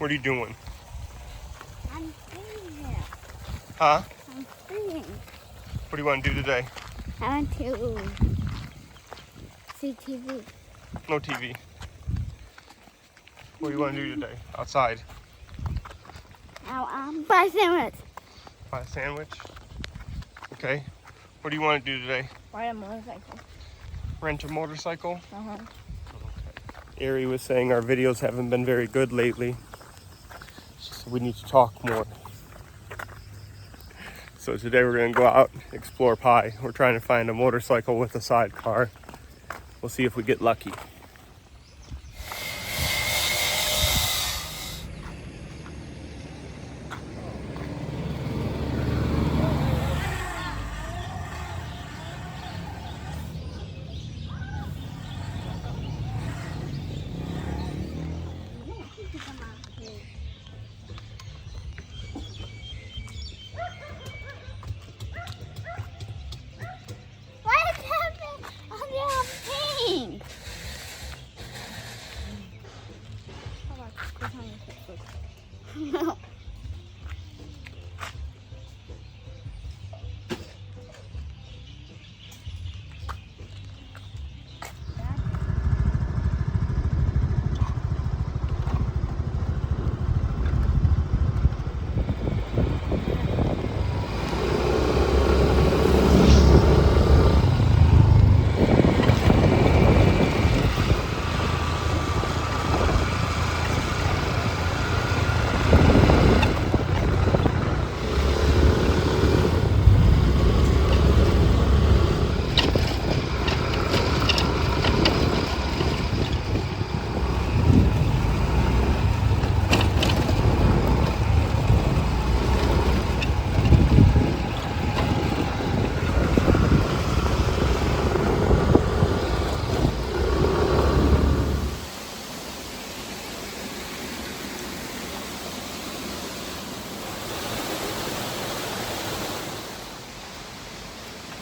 What are you doing? I'm sitting here. Huh? I'm sitting. What do you want to do today? I want to see TV. No TV. What do you want to do today? Outside? Now buy sandwich. Buy a sandwich? Okay. What do you want to do today? Ride a motorcycle. Rent a motorcycle? Uh-huh. Ari was saying our videos haven't been very good lately. She said we need to talk more. So today we're going to go out and explore Pi. We're trying to find a motorcycle with a sidecar. We'll see if we get lucky. What happened on your pink? No.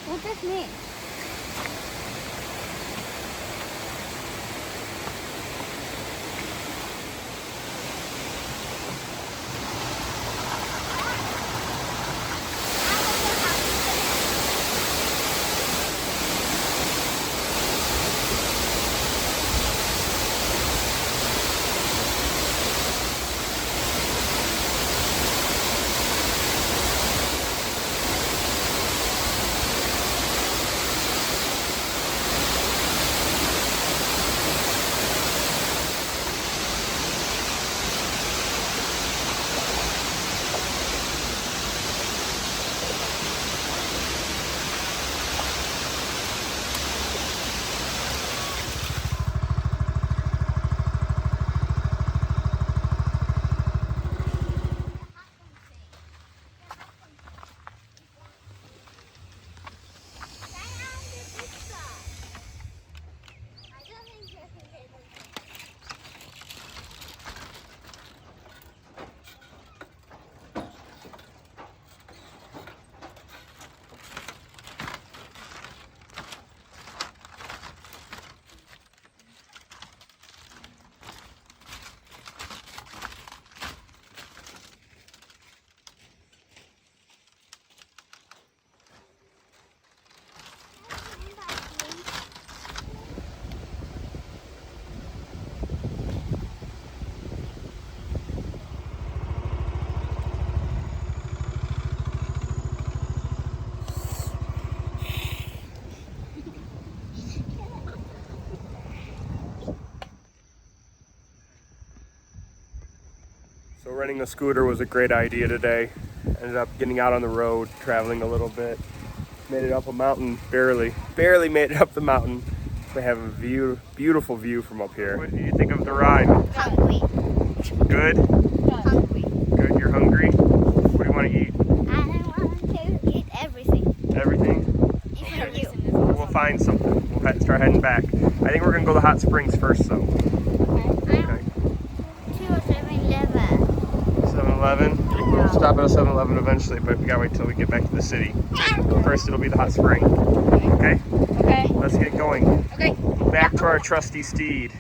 What does this mean? So renting a scooter was a great idea today. Ended up getting out on the road, traveling a little bit. Made it up a mountain, barely made it up the mountain. We have a beautiful view from up here. What do you think of the ride? Hungry. Good? Hungry. Good, you're hungry? What do you want to eat? I want to eat everything. Everything? Even you. We'll find something. We'll start heading back. I think we're gonna go to the hot springs first though. Okay. Okay. To 7-Eleven. 7-Eleven? We'll stop at a 7-Eleven eventually, but we gotta wait till we get back to the city. First it'll be the hot spring. Okay? Okay. Let's get going. Okay. Back to our trusty steed.